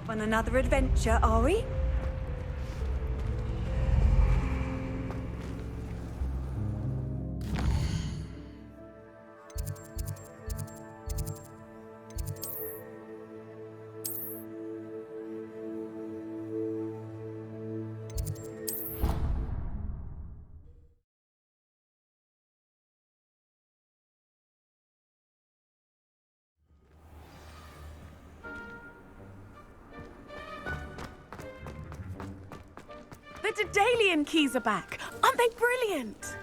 off on another adventure, are we? The Daedalian keys are back. Aren't they brilliant?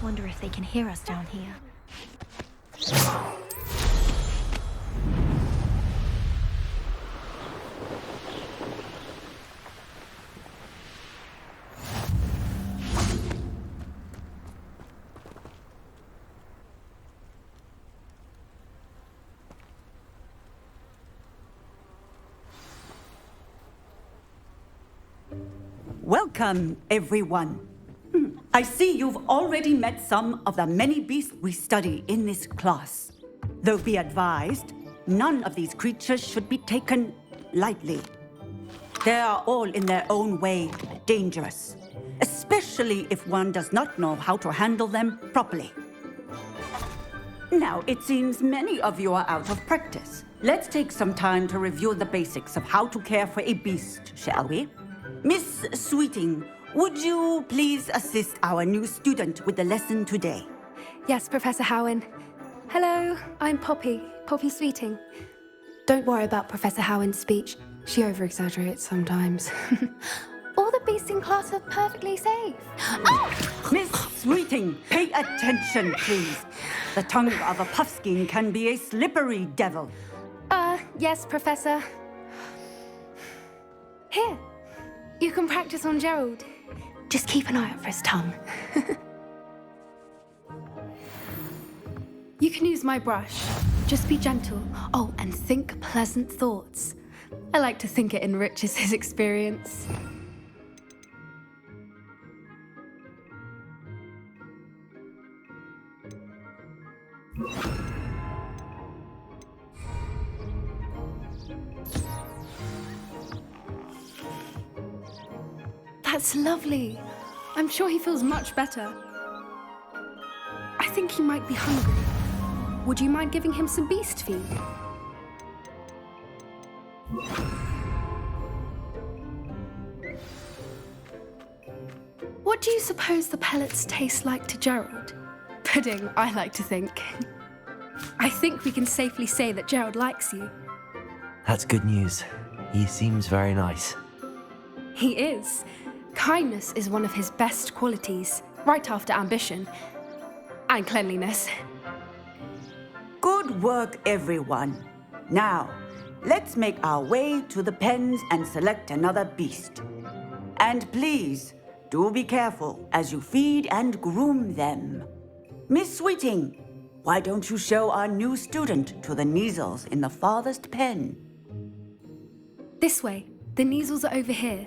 Wonder if they can hear us down here. Welcome, everyone. I see you've already met some of the many beasts we study in this class. Though be advised, none of these creatures should be taken lightly. They are all in their own way dangerous, especially if one does not know how to handle them properly. Now, it seems many of you are out of practice. Let's take some time to review the basics of how to care for a beast, shall we? Miss Sweeting, would you please assist our new student with the lesson today? Yes, Professor Howen. Hello, I'm Poppy Sweeting. Don't worry about Professor Howen's speech. She over-exaggerates sometimes. All the beasts in class are perfectly safe. Oh! Miss Sweeting, pay attention, please. The tongue of a puffskein can be a slippery devil. Yes, Professor. Here, you can practice on Gerald. Just keep an eye out for his tongue. You can use my brush. Just be gentle. Oh, and think pleasant thoughts. I like to think it enriches his experience. That's lovely. I'm sure he feels much better. I think he might be hungry. Would you mind giving him some beast feed? What do you suppose the pellets taste like to Gerald? Pudding, I like to think. I think we can safely say that Gerald likes you. That's good news. He seems very nice. He is. Kindness is one of his best qualities, right after ambition. And cleanliness. Good work, everyone. Now, let's make our way to the pens and select another beast. And please, do be careful as you feed and groom them. Miss Sweeting, why don't you show our new student to the Neasels in the farthest pen? This way. The Neasels are over here.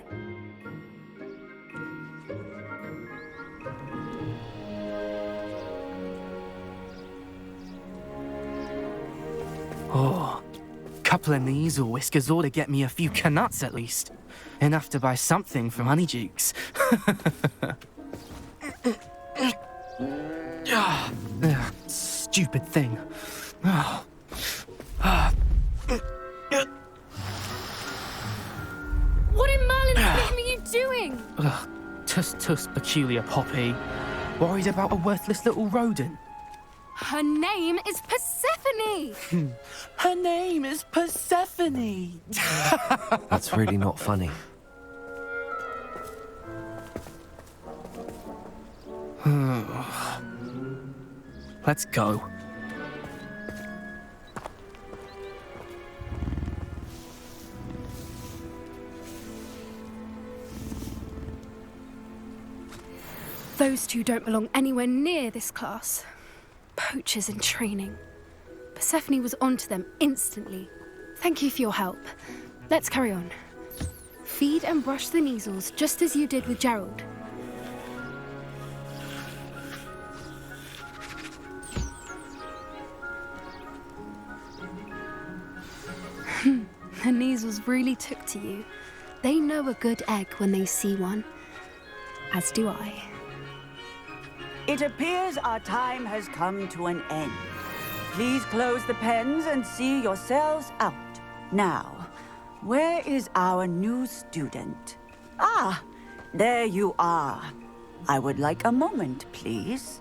Oh, couple of Neasel whiskers ought to get me a few canuts at least. Enough to buy something from Honeydukes. Stupid thing. What in Merlin's name are you doing? Tuss, peculiar Poppy. Worried about a worthless little rodent. Her name is Persephone! Her name is Persephone! That's really not funny. Let's go. Those two don't belong anywhere near this class. Poachers in training. Persephone was onto them instantly. Thank you for your help. Let's carry on. Feed and brush the measles just as you did with Gerald. The measles really took to you. They know a good egg when they see one. As do I. It appears our time has come to an end. Please close the pens and see yourselves out. Now, where is our new student? Ah, there you are. I would like a moment, please.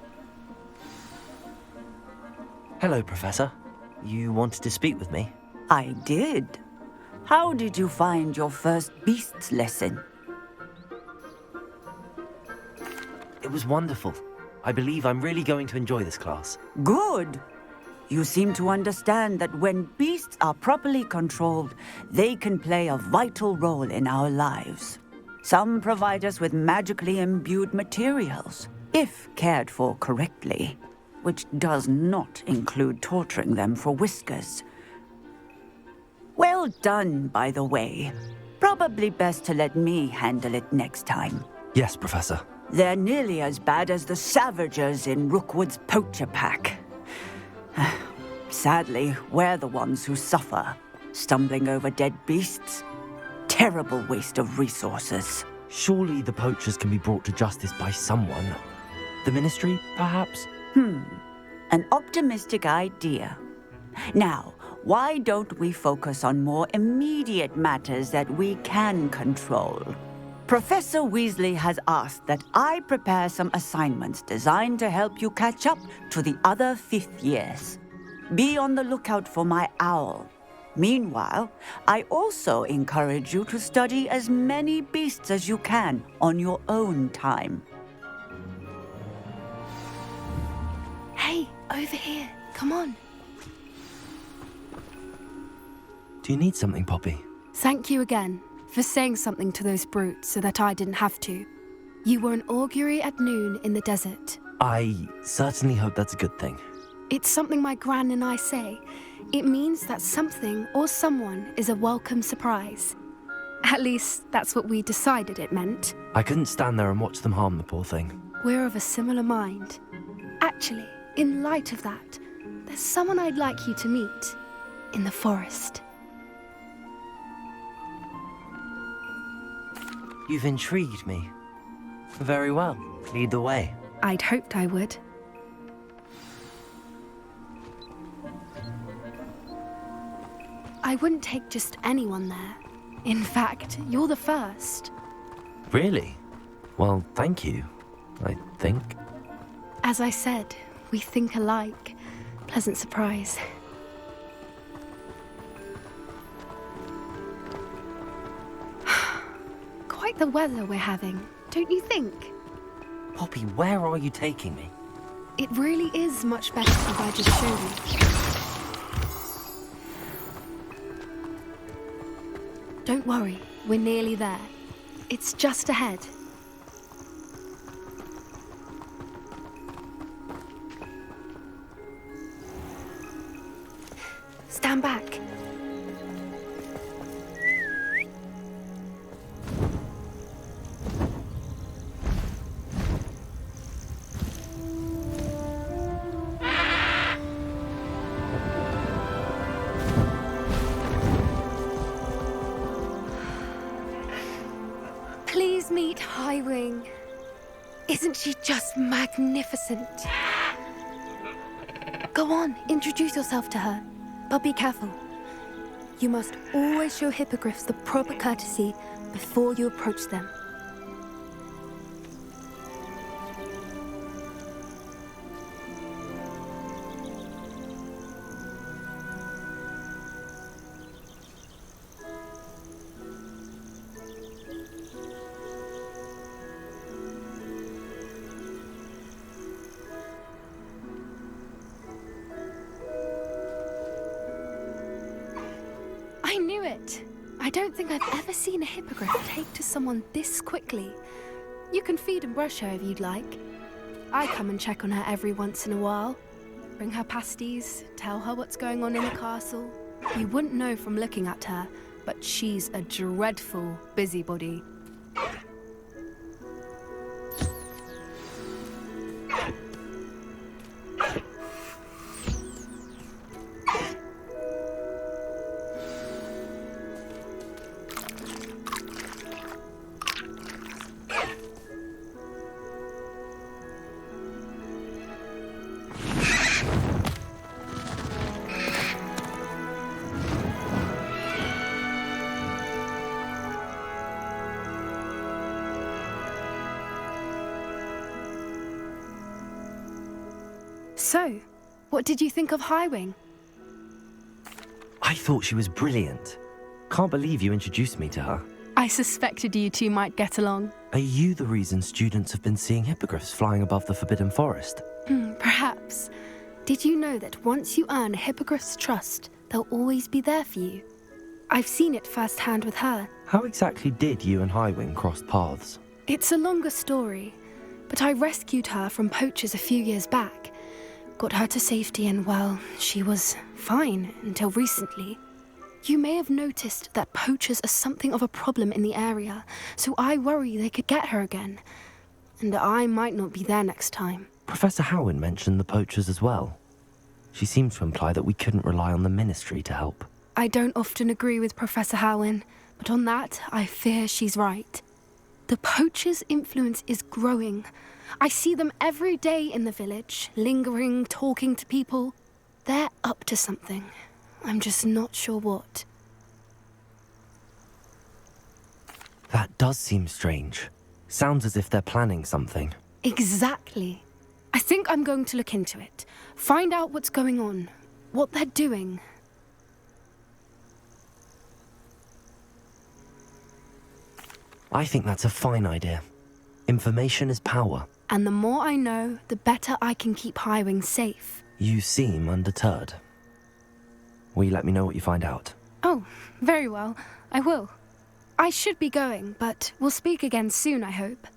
Hello, Professor. You wanted to speak with me? I did. How did you find your first beasts lesson? It was wonderful. I believe I'm really going to enjoy this class. Good. You seem to understand that when beasts are properly controlled, they can play a vital role in our lives. Some provide us with magically imbued materials, if cared for correctly, which does not include torturing them for whiskers. Well done, by the way. Probably best to let me handle it next time. Yes, Professor. They're nearly as bad as the Savagers in Rookwood's poacher pack. Sadly, we're the ones who suffer, stumbling over dead beasts. Terrible waste of resources. Surely the poachers can be brought to justice by someone. The Ministry, perhaps? An optimistic idea. Now, why don't we focus on more immediate matters that we can control? Professor Weasley has asked that I prepare some assignments designed to help you catch up to the other fifth years. Be on the lookout for my owl. Meanwhile, I also encourage you to study as many beasts as you can on your own time. Hey, over here. Come on. Do you need something, Poppy? Thank you again for saying something to those brutes so that I didn't have to. You were an augury at noon in the desert. I certainly hope that's a good thing. It's something my gran and I say. It means that something or someone is a welcome surprise. At least, that's what we decided it meant. I couldn't stand there and watch them harm the poor thing. We're of a similar mind. Actually, in light of that, there's someone I'd like you to meet. In the forest. You've intrigued me. Very well. Lead the way. I'd hoped I would. I wouldn't take just anyone there. In fact, you're the first. Really? Well, thank you, I think. As I said, we think alike. Pleasant surprise. Quite the weather we're having, don't you think? Poppy, where are you taking me? It really is much better if I just show you. Don't worry, we're nearly there. It's just ahead. Stand back. Please meet Highwing. Isn't she just magnificent? Go on, introduce yourself to her. But be careful. You must always show hippogriffs the proper courtesy before you approach them. I knew it. I don't think I've ever seen a hippogriff take to someone this quickly. You can feed and brush her if you'd like. I come and check on her every once in a while. Bring her pasties, tell her what's going on in the castle. You wouldn't know from looking at her, but she's a dreadful busybody. So, what did you think of Highwing? I thought she was brilliant. Can't believe you introduced me to her. I suspected you two might get along. Are you the reason students have been seeing hippogriffs flying above the Forbidden Forest? Perhaps. Did you know that once you earn a hippogriff's trust, they'll always be there for you? I've seen it firsthand with her. How exactly did you and Highwing cross paths? It's a longer story, but I rescued her from poachers a few years back. Got her to safety and, well, she was fine until recently. You may have noticed that poachers are something of a problem in the area, so I worry they could get her again. And I might not be there next time. Professor Howin mentioned the poachers as well. She seemed to imply that we couldn't rely on the Ministry to help. I don't often agree with Professor Howin, but on that, I fear she's right. The poachers' influence is growing. I see them every day in the village, lingering, talking to people. They're up to something. I'm just not sure what. That does seem strange. Sounds as if they're planning something. Exactly. I think I'm going to look into it. Find out what's going on, what they're doing. I think that's a fine idea. Information is power. And the more I know, the better I can keep Highwing safe. You seem undeterred. Will you let me know what you find out? Oh, very well. I will. I should be going, but we'll speak again soon, I hope.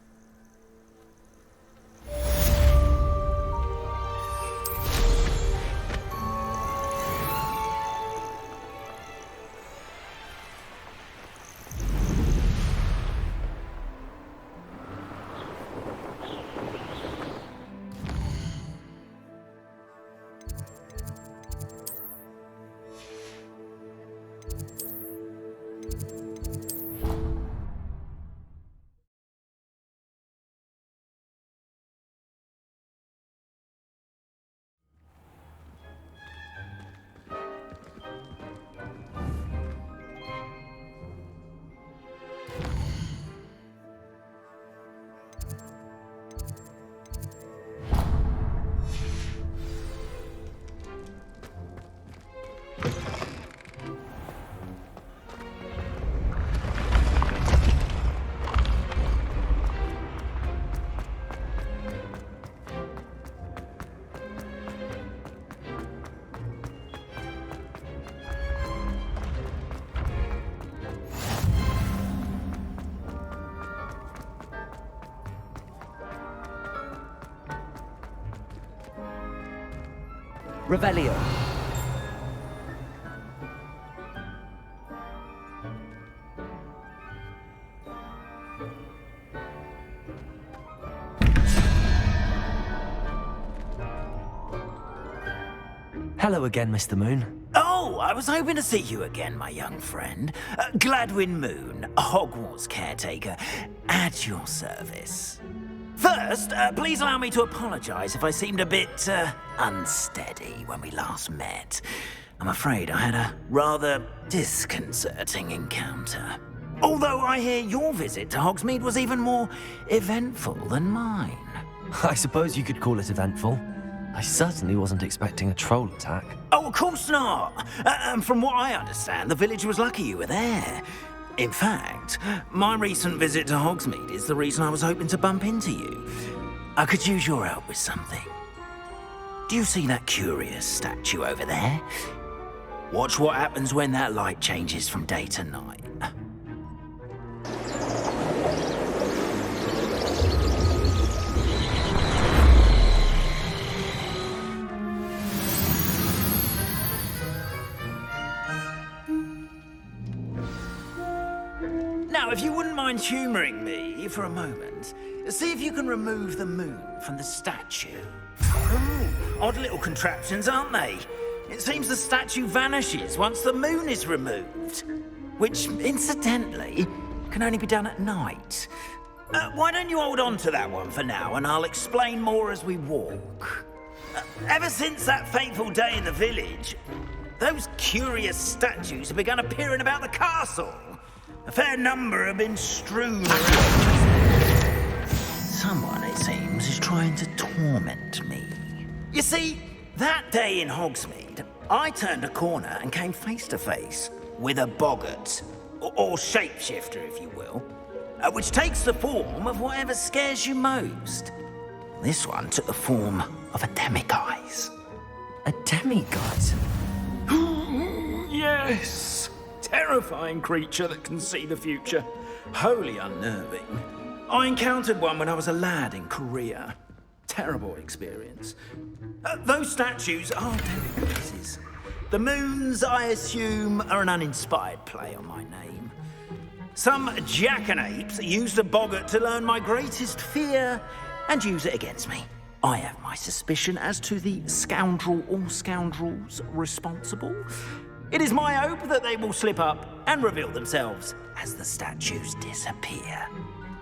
Revelio. Hello again, Mr. Moon. Oh, I was hoping to see you again, my young friend. Gladwin Moon, Hogwarts caretaker, at your service. First, please allow me to apologize if I seemed a bit, unsteady when we last met. I'm afraid I had a rather disconcerting encounter. Although I hear your visit to Hogsmeade was even more eventful than mine. I suppose you could call it eventful. I certainly wasn't expecting a troll attack. Oh, of course not. And from what I understand, the village was lucky you were there. In fact, my recent visit to Hogsmeade is the reason I was hoping to bump into you. I could use your help with something. Do you see that curious statue over there? Watch what happens when that light changes from day to night. Now, if you wouldn't mind humouring me for a moment, see if you can remove the moon from the statue. Ooh, odd little contraptions, aren't they? It seems the statue vanishes once the moon is removed, which, incidentally, can only be done at night. Why don't you hold on to that one for now, and I'll explain more as we walk. Ever since that fateful day in the village, those curious statues have begun appearing about the castle. A fair number have been strewn around. Someone, it seems, is trying to torment me. You see, that day in Hogsmeade, I turned a corner and came face to face with a boggart, or shapeshifter, if you will, which takes the form of whatever scares you most. This one took the form of a demiguise. A demiguise? Yes! Terrifying creature that can see the future. Wholly unnerving. I encountered one when I was a lad in Korea. Terrible experience. Those statues are demiguises. The moons, I assume, are an uninspired play on my name. Some jackanapes used a boggart to learn my greatest fear and use it against me. I have my suspicion as to the scoundrel or scoundrels responsible. It is my hope that they will slip up and reveal themselves as the statues disappear.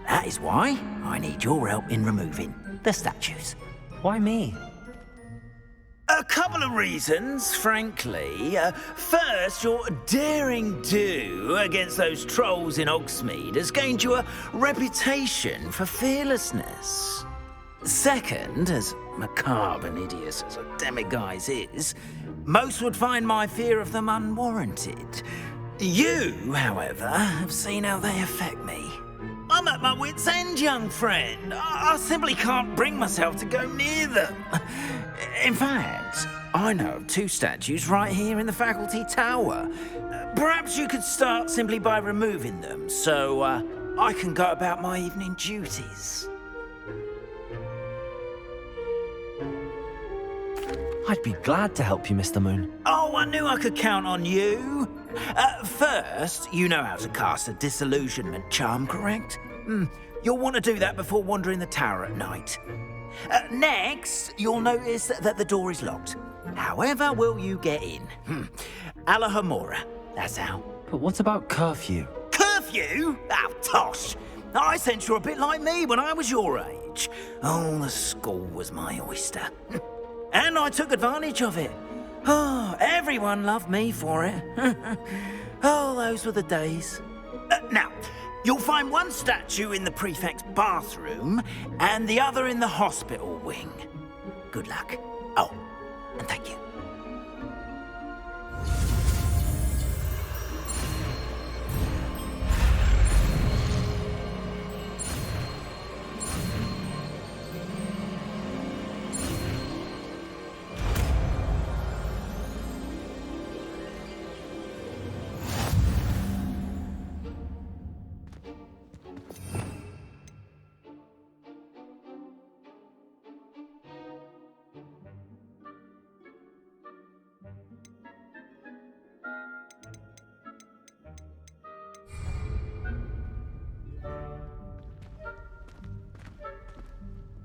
That is why I need your help in removing the statues. Why me? A couple of reasons, frankly. First, your daring do against those trolls in Hogsmeade has gained you a reputation for fearlessness. Second, as macabre and hideous as a demiguise is, most would find my fear of them unwarranted. You, however, have seen how they affect me. I'm at my wit's end, young friend. I simply can't bring myself to go near them. In fact, I know of two statues right here in the faculty tower. Perhaps you could start simply by removing them, so I can go about my evening duties. I'd be glad to help you, Mr. Moon. Oh, I knew I could count on you. First, you know how to cast a disillusionment charm, correct? You'll want to do that before wandering the tower at night. Next, you'll notice that the door is locked. However will you get in? Alahomora, that's how. But what about curfew? Curfew? Oh, tosh. I sense you're a bit like me when I was your age. Oh, the school was my oyster. And I took advantage of it. Oh, everyone loved me for it. Oh, those were the days. Now, you'll find one statue in the prefect's bathroom and the other in the hospital wing. Good luck. Oh, and thank you.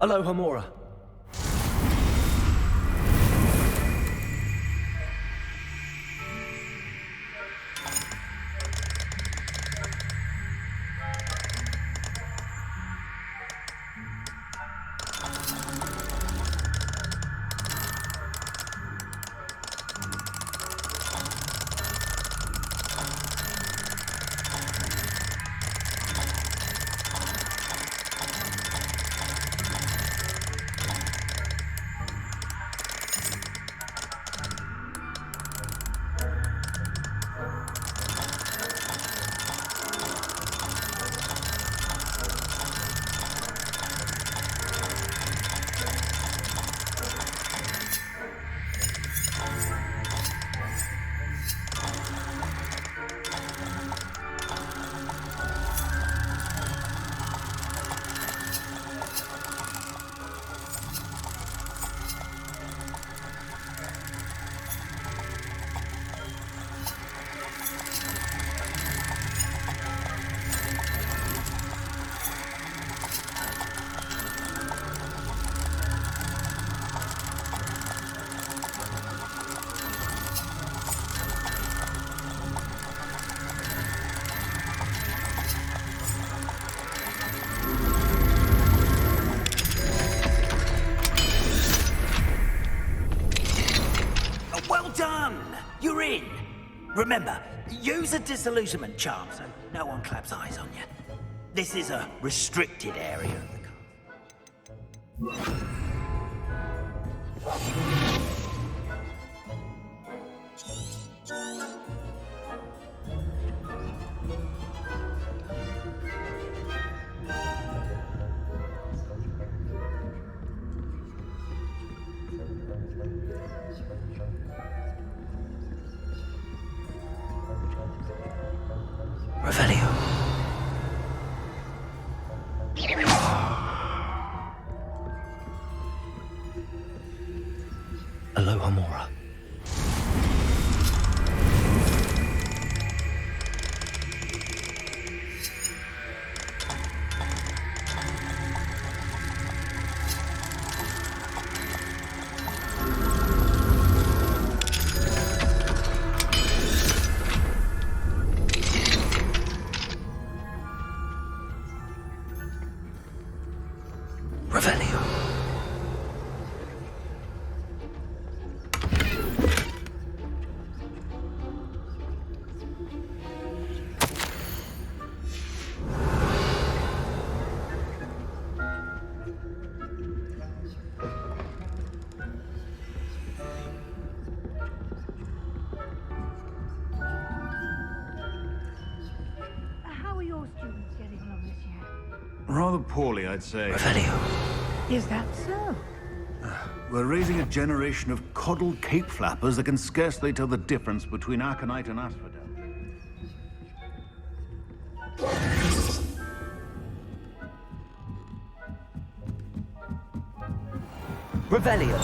Alohomora. Remember, use a disillusionment charm so no one claps eyes on you. This is a restricted area of the castle. Revelio. Aloha Mora. Revelio. How are your students getting along this year? Rather poorly, I'd say. Revelio. Is that so? We're raising a generation of coddled cape flappers that can scarcely tell the difference between aconite and asphodel. Revelio.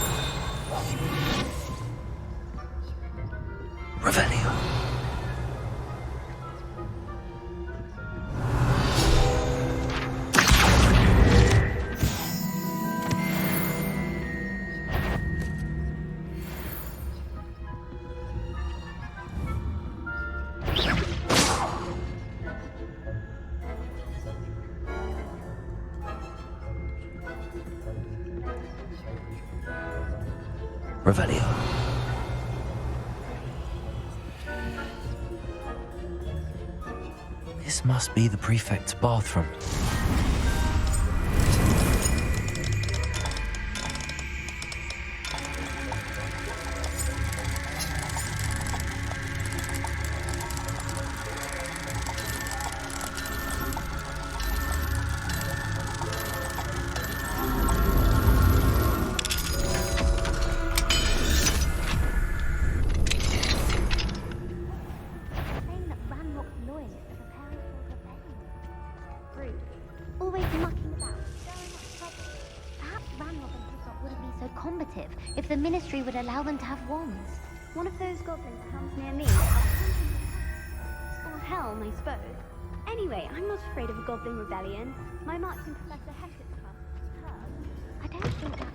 Revelio. Revelio. This must be the prefect's bathroom. Saying that Ranrock's loyalists are preparing for rebellion. Rude. Always mucking about, stirring up trouble. Perhaps Ranrock and Hissop wouldn't be so combative if the Ministry would allow them to have wands. One of those goblins comes near me. Or helm, I suppose. Anyway, I'm not afraid of a goblin rebellion. My marks in Professor Hector's class is superb. I don't think that.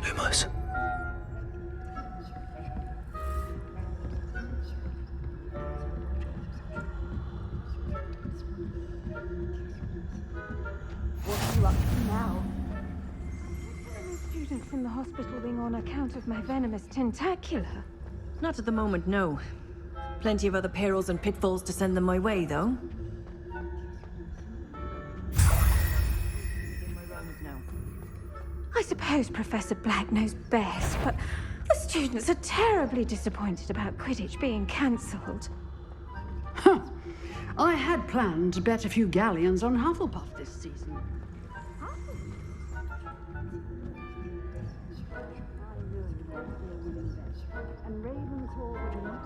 Lumos. What are you up to now? Any students in the hospital wing on account of my venomous tentacular? Not at the moment, no. Plenty of other perils and pitfalls to send them my way, though. I suppose Professor Black knows best, but the students are terribly disappointed about Quidditch being cancelled. Huh. I had planned to bet a few galleons on Hufflepuff this season. And Ravenclaw would not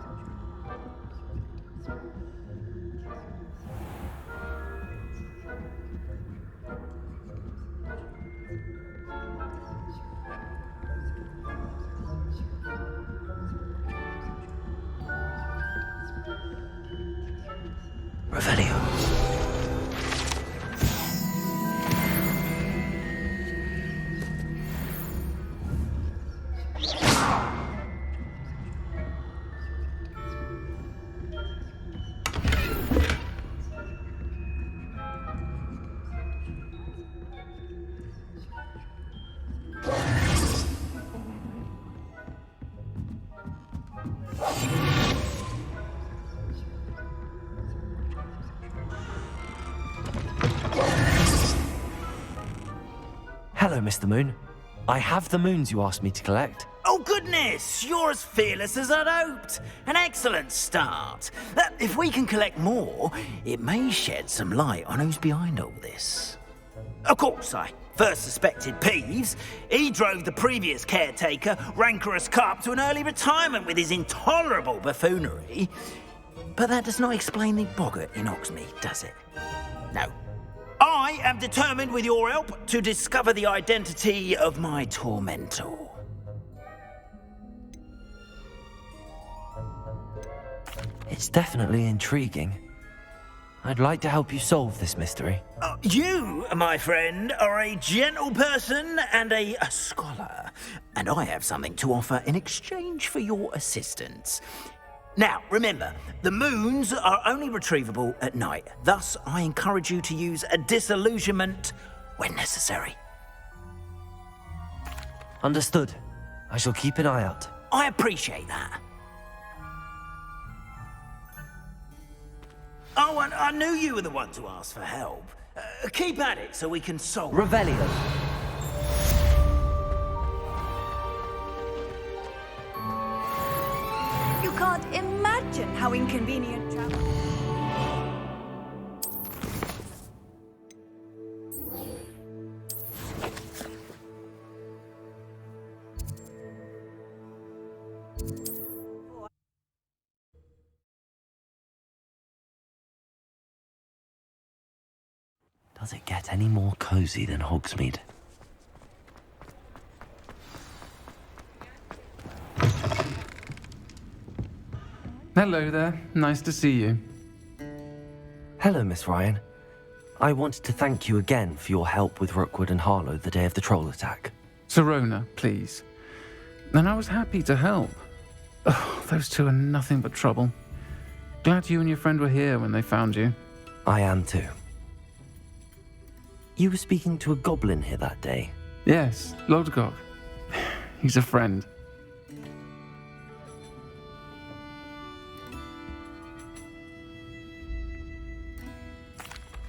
Revelio. Hello, Mr. Moon. I have the moons you asked me to collect. Oh, goodness! You're as fearless as I'd hoped. An excellent start. If we can collect more, it may shed some light on who's behind all this. Of course, I first suspected Peeves. He drove the previous caretaker, Rancorous Carp, to an early retirement with his intolerable buffoonery. But that does not explain the boggart in Hogsmeade, does it? No. I am determined, with your help, to discover the identity of my tormentor. It's definitely intriguing. I'd like to help you solve this mystery. You, my friend, are a gentle person and a scholar, and I have something to offer in exchange for your assistance. Now, remember, the moons are only retrievable at night. Thus, I encourage you to use a disillusionment when necessary. Understood. I shall keep an eye out. I appreciate that. Oh, and I knew you were the one to ask for help. Keep at it so we can solve it. Revelio. You can't imagine how inconvenient travel. Does it get any more cozy than Hogsmeade? Hello there. Nice to see you. Hello, Miss Ryan. I wanted to thank you again for your help with Rookwood and Harlow the day of the troll attack. Sirona, please. And I was happy to help. Oh, those two are nothing but trouble. Glad you and your friend were here when they found you. I am too. You were speaking to a goblin here that day. Yes, Lodgok. He's a friend.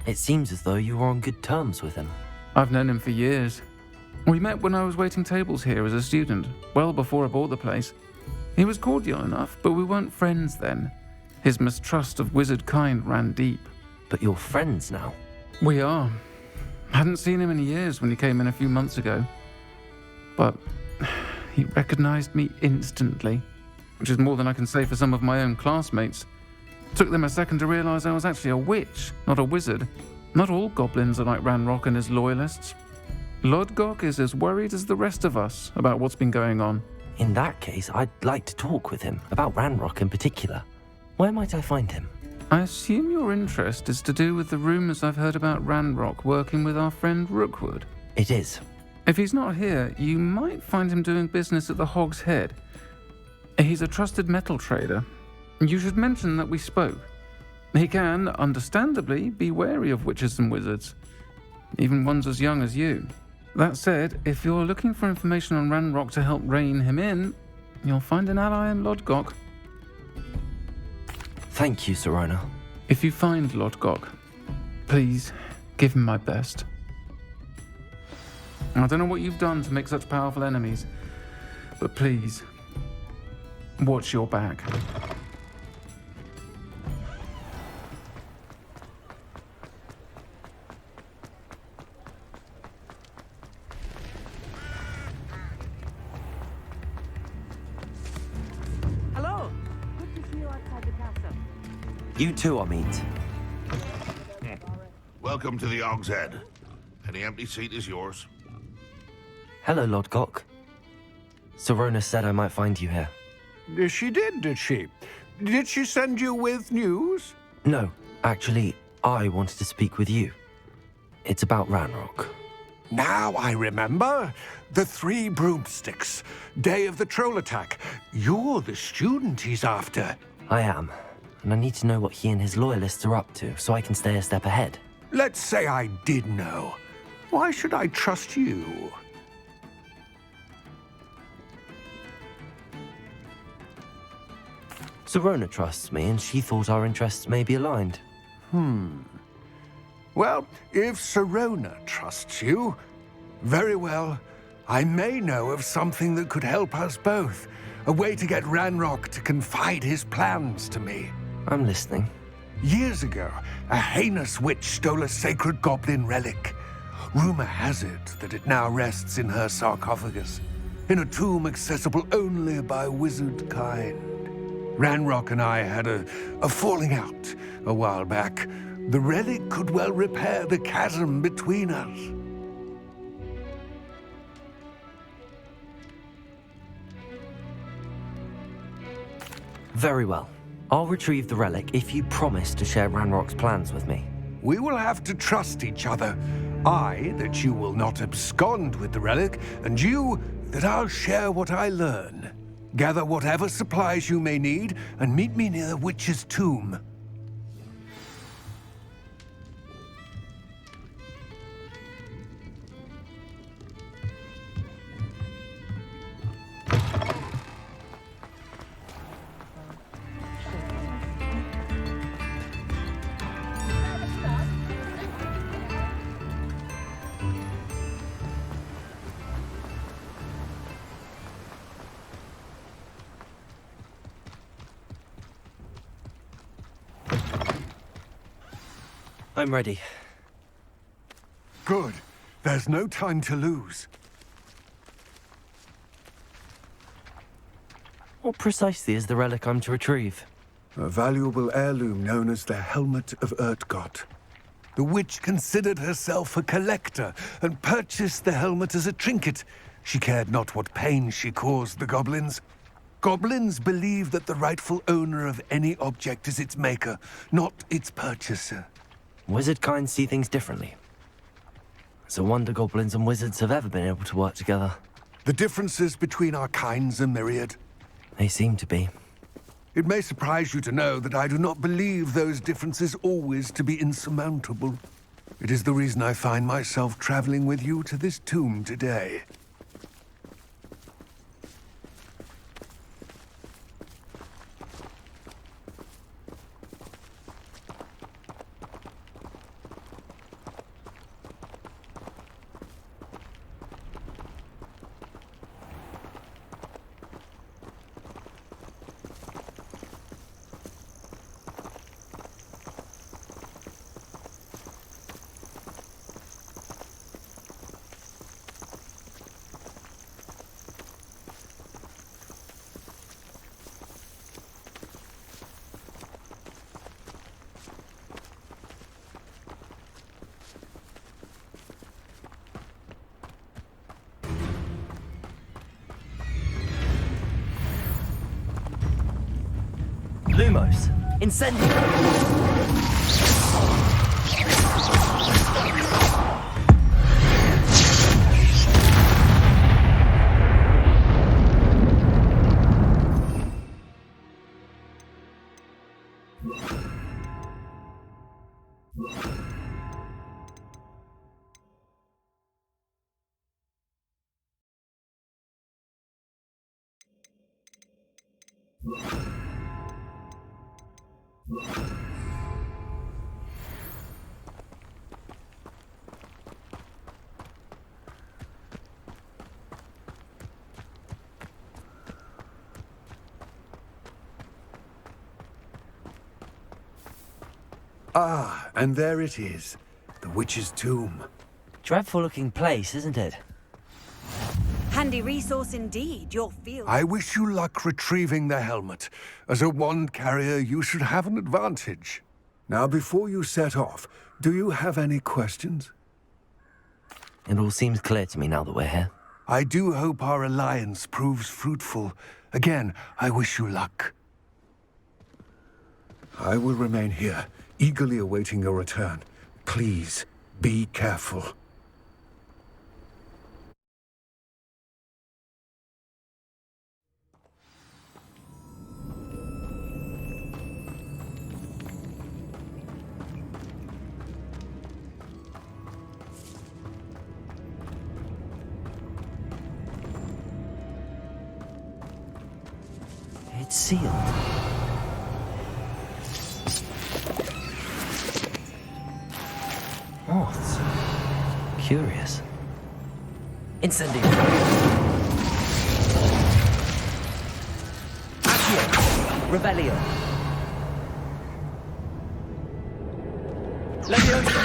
It seems as though you were on good terms with him. I've known him for years. We met when I was waiting tables here as a student, well before I bought the place. He was cordial enough, but we weren't friends then. His mistrust of wizard kind ran deep. But you're friends now? We are. Hadn't seen him in years when he came in a few months ago. But he recognized me instantly, which is more than I can say for some of my own classmates. Took them a second to realize I was actually a witch, not a wizard. Not all goblins are like Ranrock and his loyalists. Lodgok is as worried as the rest of us about what's been going on. In that case, I'd like to talk with him, about Ranrock in particular. Where might I find him? I assume your interest is to do with the rumors I've heard about Ranrock working with our friend Rookwood. It is. If he's not here, you might find him doing business at the Hog's Head. He's a trusted metal trader. You should mention that we spoke. He can, understandably, be wary of witches and wizards, even ones as young as you. That said, if you're looking for information on Ranrock to help rein him in, you'll find an ally in Lodgok. Thank you, Sirona. If you find Lodgok, please give him my best. I don't know what you've done to make such powerful enemies, but please, watch your back. Hello. Good to see you outside the castle. You too, Amit. Welcome to the Hog's Head. Any empty seat is yours. Hello, Lodgok. Sirona said I might find you here. She did she? Did she send you with news? No, actually, I wanted to speak with you. It's about Ranrock. Now I remember. The 3 broomsticks. Day of the troll attack. You're the student he's after. I am, and I need to know what he and his loyalists are up to so I can stay a step ahead. Let's say I did know. Why should I trust you? Sirona trusts me, and she thought our interests may be aligned. Well, if Sirona trusts you, Very well. I may know of something that could help us both. A way to get Ranrock to confide his plans to me. I'm listening. Years ago, a heinous witch stole a sacred goblin relic. Rumor has it that it now rests in her sarcophagus, in a tomb accessible only by wizard kind. Ranrock and I had a falling out a while back. The relic could well repair the chasm between us. Very well. I'll retrieve the relic if you promise to share Ranrock's plans with me. We will have to trust each other. I, that you will not abscond with the relic, and you, that I'll share what I learn. Gather whatever supplies you may need, and meet me near the witch's tomb. I'm ready. Good. There's no time to lose. What precisely is the relic I'm to retrieve? A valuable heirloom known as the Helmet of Urtgott. The witch considered herself a collector and purchased the helmet as a trinket. She cared not what pain she caused the goblins. Goblins believe that the rightful owner of any object is its maker, not its purchaser. Wizard kind see things differently. It's a wonder goblins and wizards have ever been able to work together. The differences between our kinds are myriad. They seem to be. It may surprise you to know that I do not believe those differences always to be insurmountable. It is the reason I find myself traveling with you to this tomb today. Lumos, incendio! Ah, and there it is. The witch's tomb. Dreadful looking place, isn't it? Handy resource indeed, your field. I wish you luck retrieving the helmet. As a wand carrier, you should have an advantage. Now, before you set off, do you have any questions? It all seems clear to me now that we're here. I do hope our alliance proves fruitful. Again, I wish you luck. I will remain here, eagerly awaiting your return. Please, be careful. It's sealed. Moths. Curious. Incendio. Accio. Revelio. Leviosa.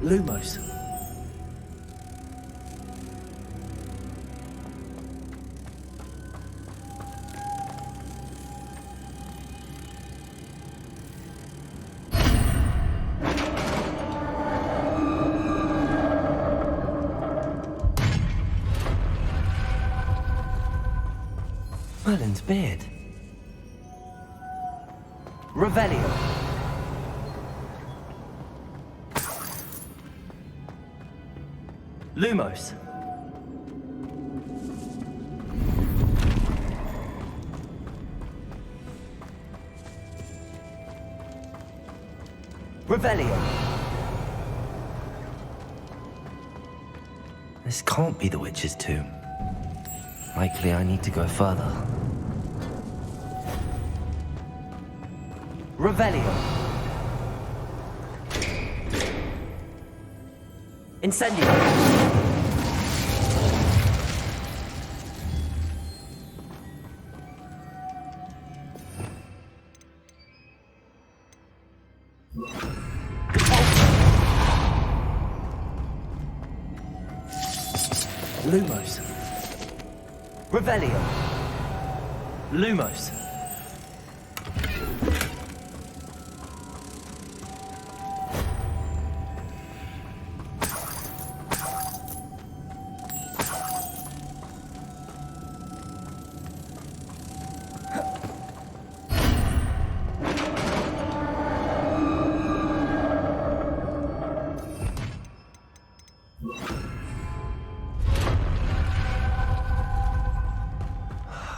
Lumos. Merlin's beard. Revelio. Lumos. Revelio. This can't be the witch's tomb. Likely I need to go further. Revelio. Incendio. Lumos. Revelio. Lumos.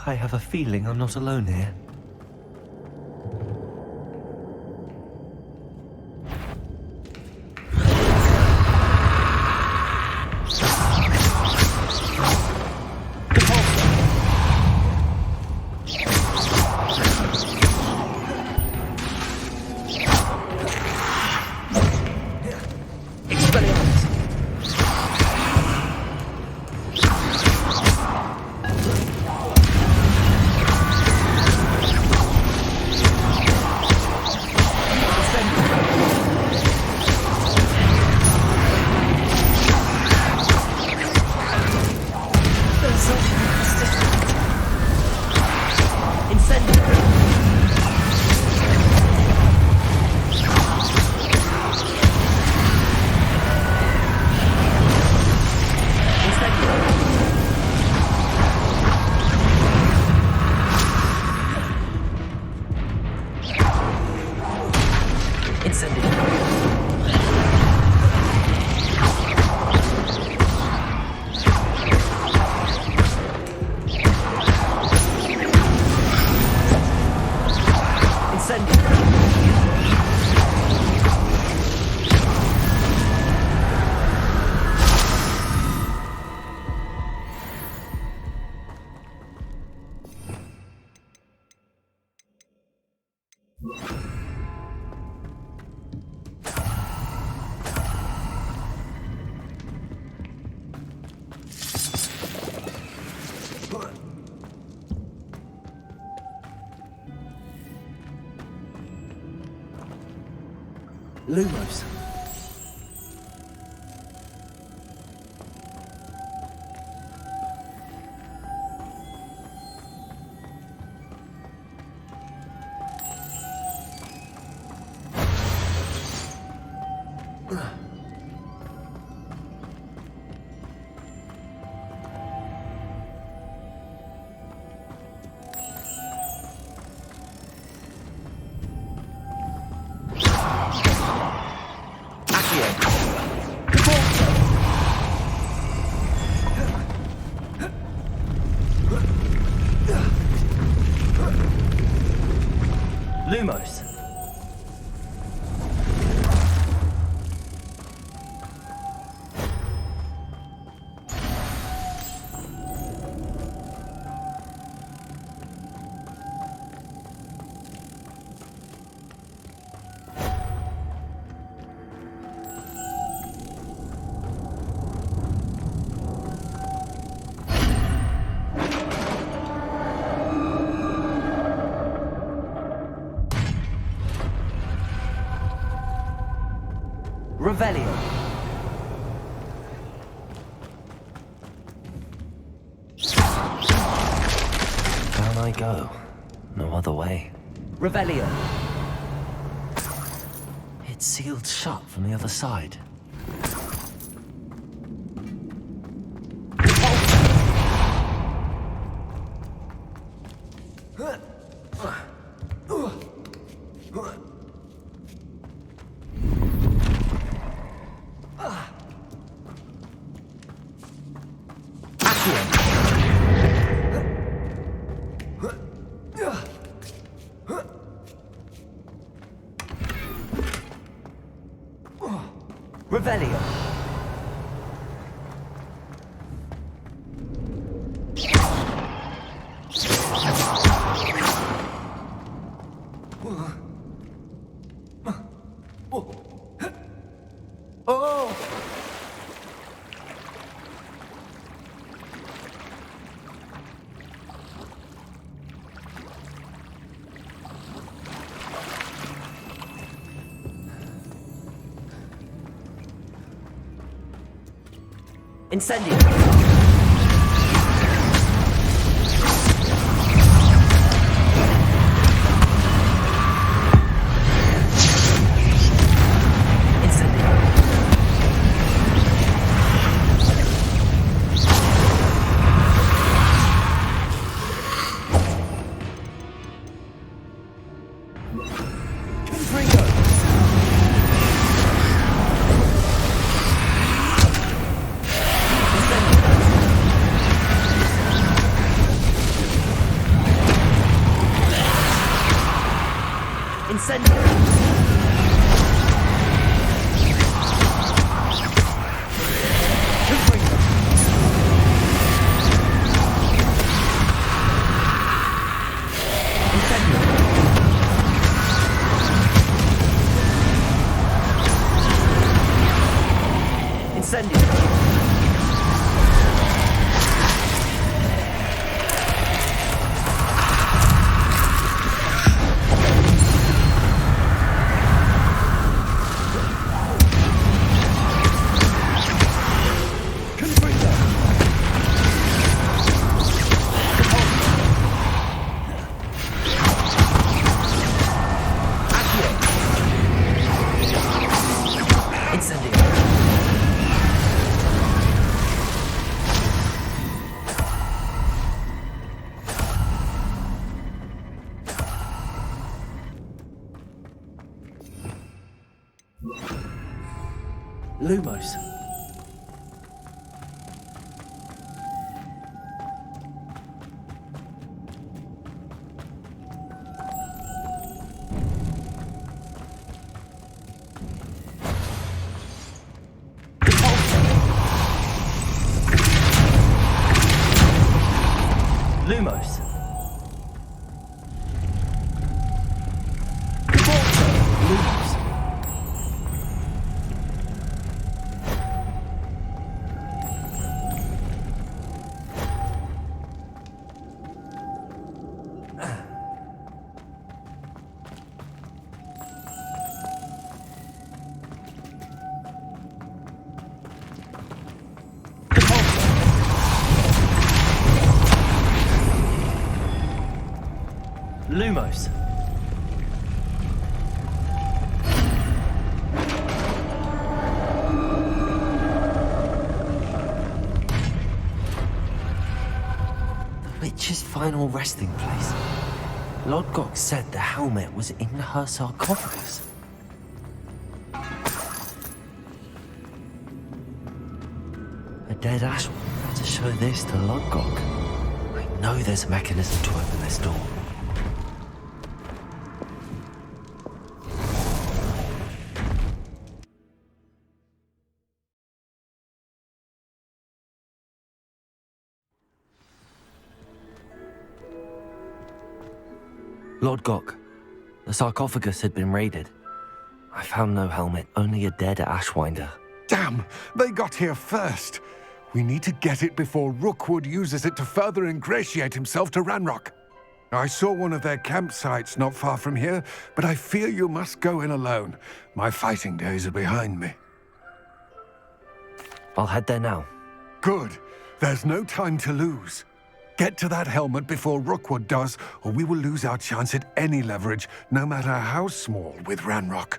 I have a feeling I'm not alone here. Lumos. Lumos. Revelio. Down I go. No other way. Revelio. It's sealed shut from the other side. Revelio. Oh! Incendio. Lumos. Lumos. Lumos. The witch's final resting place. Lodgok said the helmet was in her sarcophagus. A dead Ashwin had to show this to Lodgok. I know there's a mechanism to open this door. Lodgok, the sarcophagus had been raided. I found no helmet, only a dead Ashwinder. Damn! They got here first! We need to get it before Rookwood uses it to further ingratiate himself to Ranrock. I saw one of their campsites not far from here, but I fear you must go in alone. My fighting days are behind me. I'll head there now. Good. There's no time to lose. Get to that helmet before Rookwood does, or we will lose our chance at any leverage, no matter how small, with Ranrock.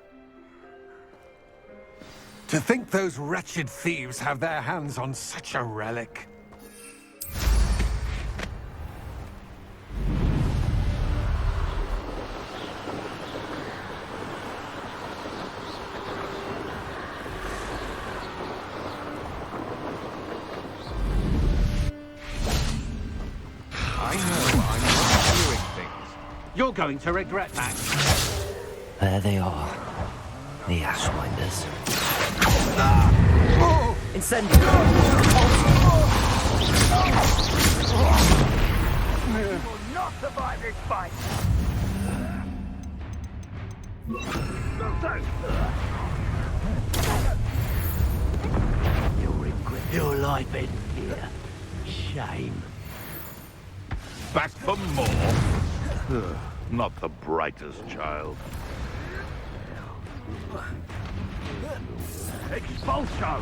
To think those wretched thieves have their hands on such a relic. I know I'm not doing things. You're going to regret that. There they are. The Ashwinders. Incendio! You will not survive this fight! You'll regret your life in here. Shame. Back for more? Ugh, not the brightest child. Expulso!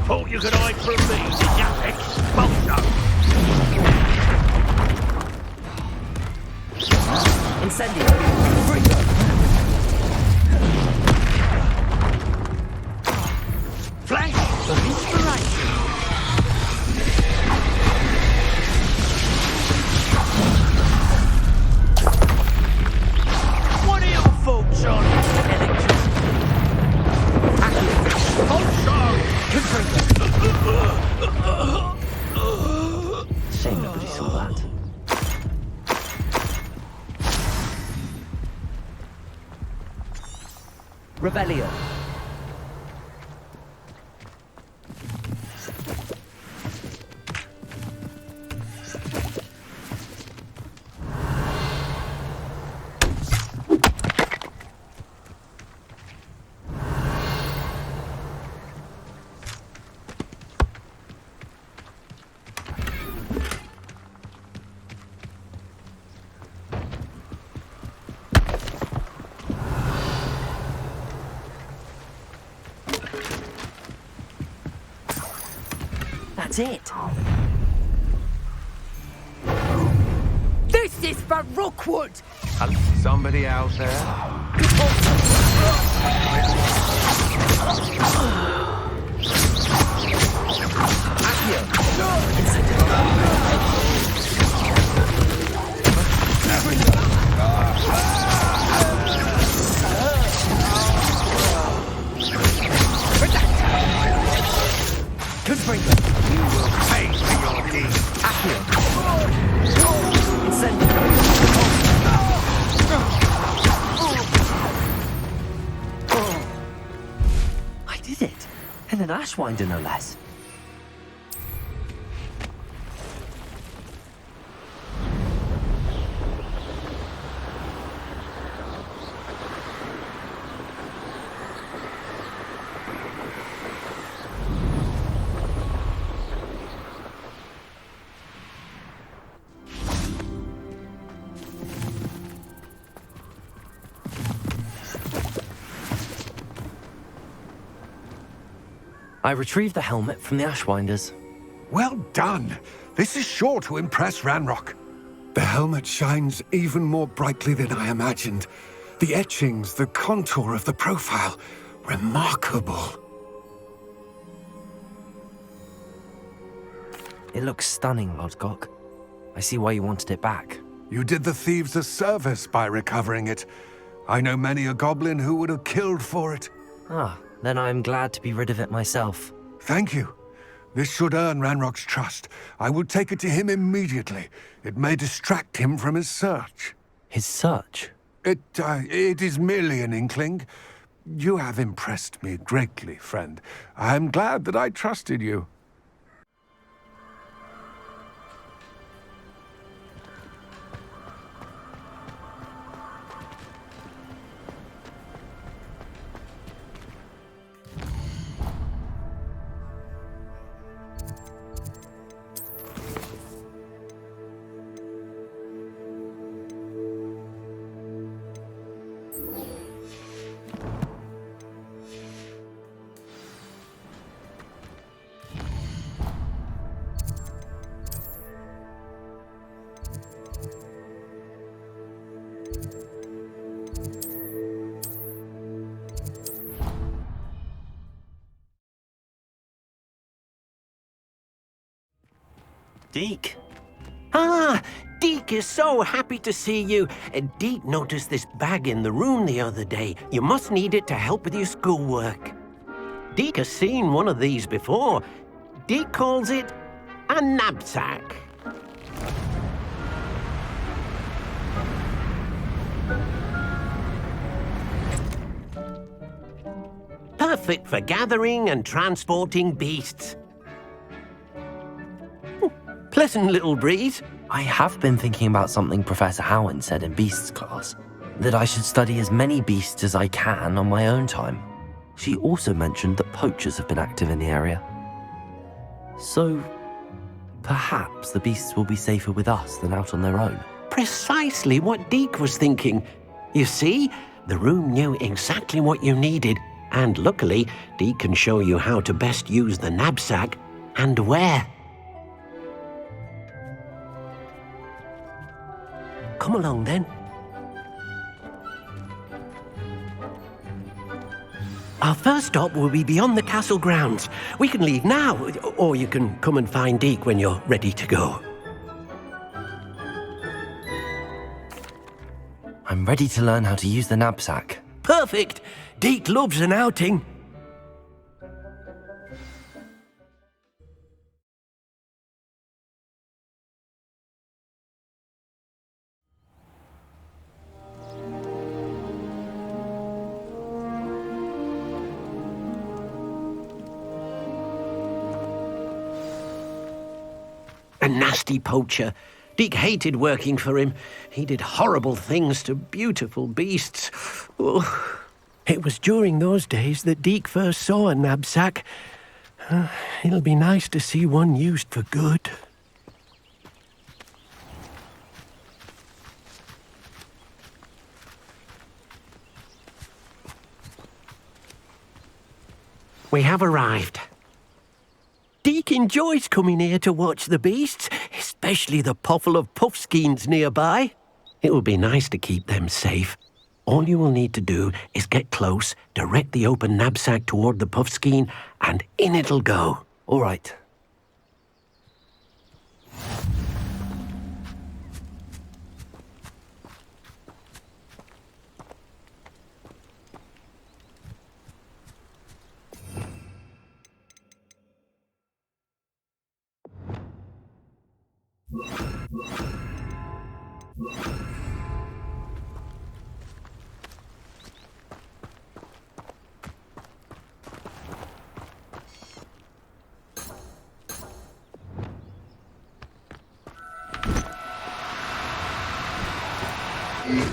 Thought you could hide from me, did ya? Expulso! Incendio! Flash of inspiration! What are your thoughts on electricity? Shame nobody saw that. Rebellion. That's it. This is for Rookwood! Somebody out there? You will pay for your deeds. I did it. And an Ashwinder, no less. I retrieved the helmet from the Ashwinders. Well done. This is sure to impress Ranrock. The helmet shines even more brightly than I imagined. The etchings, the contour of the profile, remarkable. It looks stunning, Lodgok. I see why you wanted it back. You did the thieves a service by recovering it. I know many a goblin who would have killed for it. Ah, then I am glad to be rid of it myself. Thank you. This should earn Ranrock's trust. I will take it to him immediately. It may distract him from his search. His search? It is merely an inkling. You have impressed me greatly, friend. I am glad that I trusted you. Deke. Ah, Deke is so happy to see you. Deke noticed this bag in the room the other day. You must need it to help with your schoolwork. Deke has seen one of these before. Deke calls it a knapsack. Perfect for gathering and transporting beasts. Pleasant little breeze. I have been thinking about something Professor Howin said in Beasts class, that I should study as many beasts as I can on my own time. She also mentioned that poachers have been active in the area. So, perhaps the beasts will be safer with us than out on their own. Precisely what Deke was thinking. You see, the room knew exactly what you needed, and luckily, Deke can show you how to best use the knapsack and where. Come along, then. Our first stop will be beyond the castle grounds. We can leave now, or you can come and find Deke when you're ready to go. I'm ready to learn how to use the knapsack. Perfect! Deke loves an outing. A nasty poacher. Deke hated working for him. He did horrible things to beautiful beasts. Oh. It was during those days that Deke first saw a knapsack. It'll be nice to see one used for good. We have arrived. Deke enjoys coming here to watch the beasts, especially the potful of puffskeins nearby. It will be nice to keep them safe. All you will need to do is get close, direct the open knapsack toward the puffskein, and in it'll go. All right.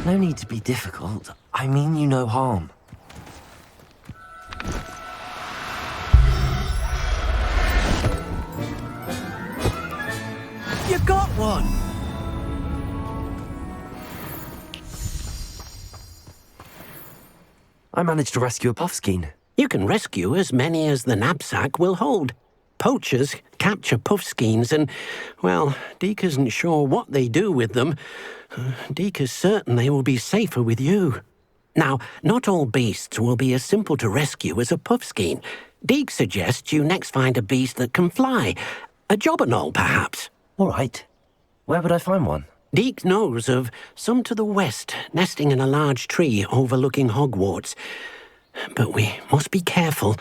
No need to be difficult. I mean you no harm. You got one! I managed to rescue a puffskein. You can rescue as many as the knapsack will hold. Poachers capture puffskeins and, well, Deke isn't sure what they do with them. Deke is certain they will be safer with you. Now, not all beasts will be as simple to rescue as a puffskein. Deke suggests you next find a beast that can fly. A jobberknoll, perhaps? All right. Where would I find one? Deek knows of some to the west, nesting in a large tree overlooking Hogwarts. But we must be careful.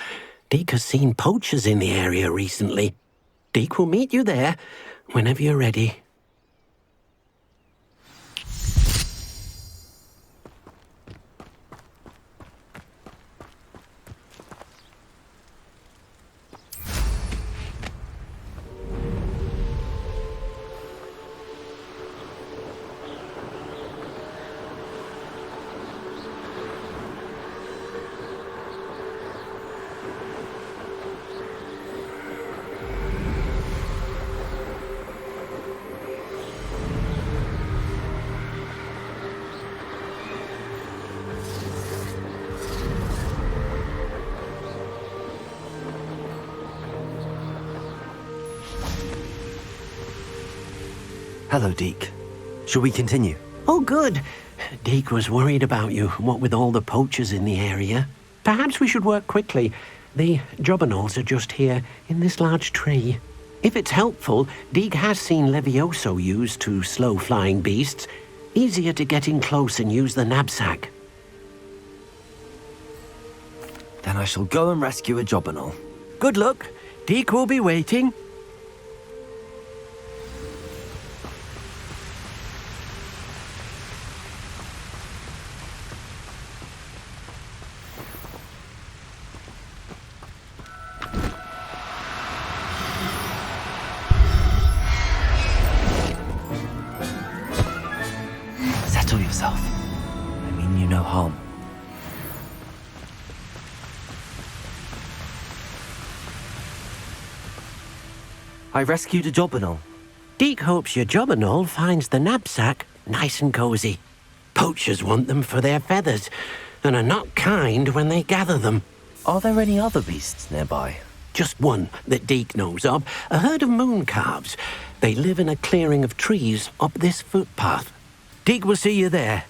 Deek has seen poachers in the area recently. Deek will meet you there whenever you're ready. Hello, Deek. Shall we continue? Oh, good. Deek was worried about you, what with all the poachers in the area. Perhaps we should work quickly. The jobberknolls are just here, in this large tree. If it's helpful, Deek has seen Levioso used to slow flying beasts. Easier to get in close and use the knapsack. Then I shall go and rescue a jobberknoll. Good luck. Deek will be waiting. Settle yourself. I mean you no harm. I rescued a jobberknoll. Deek hopes your jobberknoll finds the knapsack nice and cozy. Poachers want them for their feathers, and are not kind when they gather them. Are there any other beasts nearby? Just one that Deek knows of, a herd of moon calves. They live in a clearing of trees up this footpath. Deek will see you there.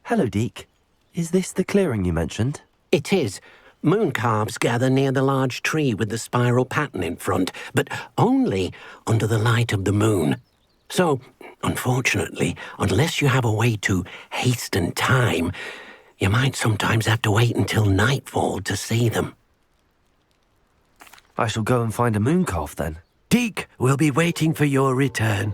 Hello, Deek. Is this the clearing you mentioned? It is. Moon calves gather near the large tree with the spiral pattern in front, but only under the light of the moon. So, unfortunately, unless you have a way to hasten time, you might sometimes have to wait until nightfall to see them. I shall go and find a moon calf then. Deek will be waiting for your return.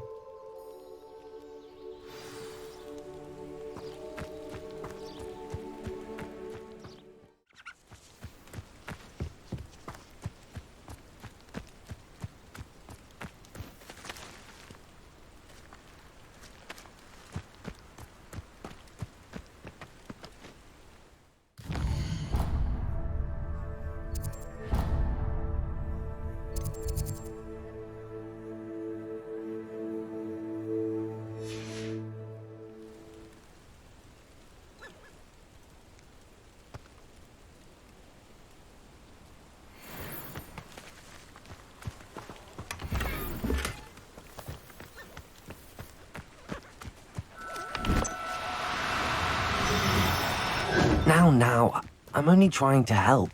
Now, I'm only trying to help.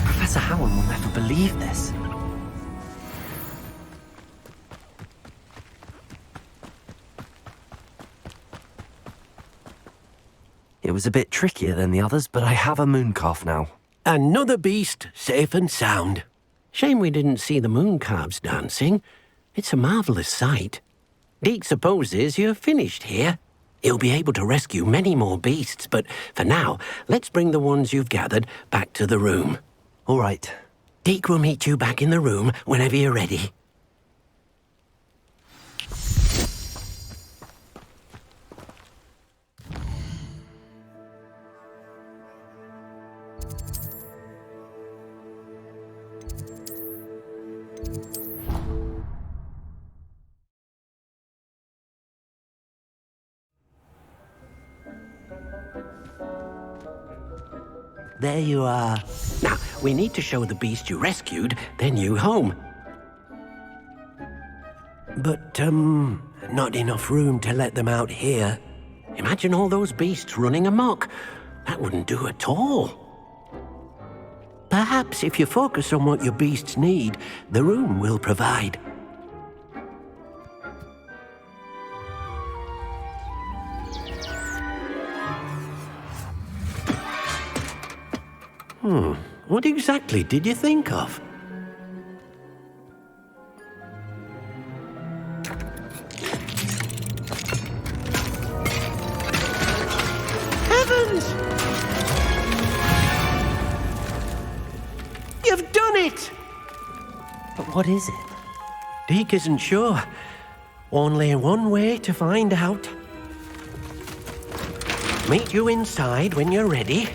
Professor Howard will never believe this. It was a bit trickier than the others, but I have a moon calf now. Another beast, safe and sound. Shame we didn't see the moon calves dancing. It's a marvellous sight. Deek supposes you're finished here. He'll be able to rescue many more beasts, but for now, let's bring the ones you've gathered back to the room. All right. Deek will meet you back in the room whenever you're ready. there you are. Now, we need to show the beast you rescued their new home. But, not enough room to let them out here. Imagine all those beasts running amok. That wouldn't do at all. Perhaps if you focus on what your beasts need, the room will provide. What exactly did you think of? Heavens! You've done it! But what is it? Deke isn't sure. Only one way to find out. Meet you inside when you're ready.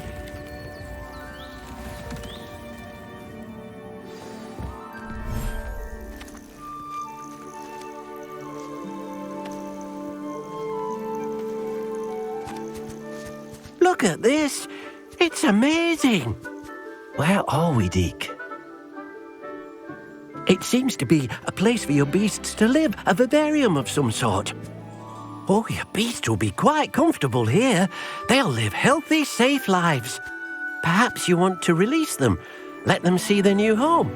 Look at this. It's amazing. Where are we, Deke? It seems to be a place for your beasts to live, a vivarium of some sort. Oh, your beasts will be quite comfortable here. They'll live healthy, safe lives. Perhaps you want to release them, let them see their new home.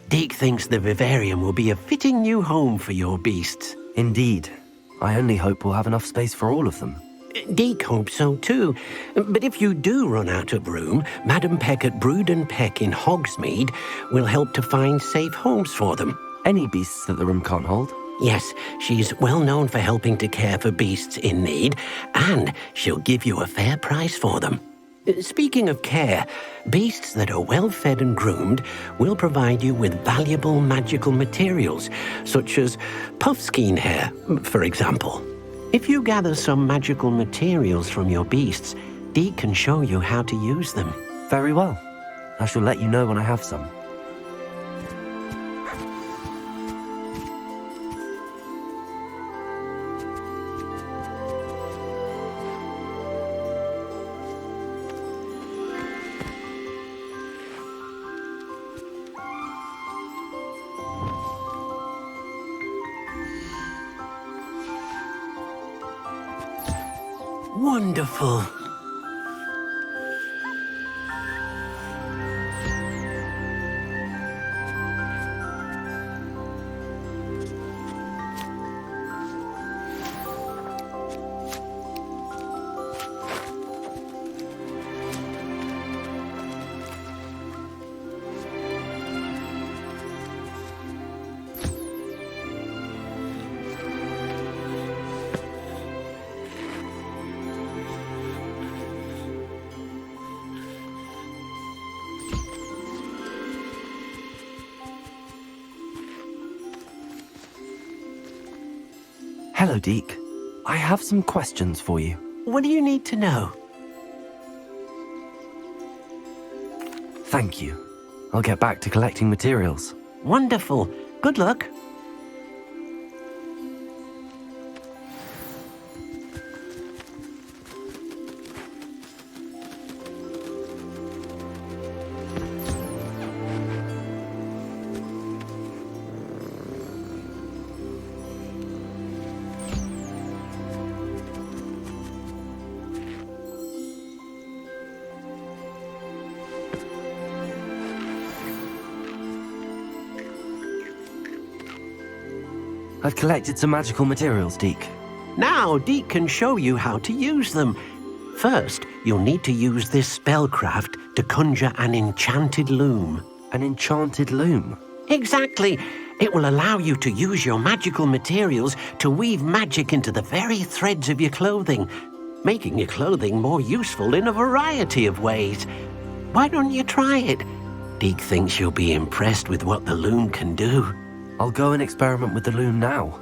Deke thinks the vivarium will be a fitting new home for your beasts. Indeed. I only hope we'll have enough space for all of them. Deke hopes so too. But if you do run out of room, Madam Peck at Brood and Peck in Hogsmeade will help to find safe homes for them. Any beasts that the room can't hold? Yes, she's well known for helping to care for beasts in need, and she'll give you a fair price for them. Speaking of care, beasts that are well fed and groomed will provide you with valuable magical materials, such as puffskein hair, for example. If you gather some magical materials from your beasts, Deke can show you how to use them. Very well. I shall let you know when I have some. Wonderful. Hello, Deke. I have some questions for you. What do you need to know? Thank you. I'll get back to collecting materials. Wonderful. Good luck. I've collected some magical materials, Deke. Now Deke can show you how to use them. First, you'll need to use this spellcraft to conjure an enchanted loom. An enchanted loom? Exactly. It will allow you to use your magical materials to weave magic into the very threads of your clothing, making your clothing more useful in a variety of ways. Why don't you try it? Deke thinks you'll be impressed with what the loom can do. I'll go and experiment with the loom now.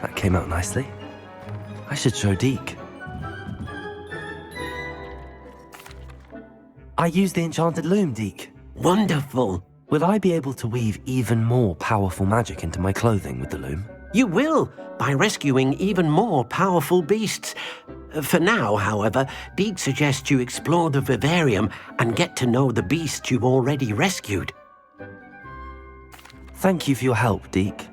That came out nicely. I should show Deke. I used the enchanted loom, Deke. Wonderful. Will I be able to weave even more powerful magic into my clothing with the loom? You will, by rescuing even more powerful beasts. For now, however, Deke suggests you explore the vivarium and get to know the beasts you've already rescued. Thank you for your help, Deke.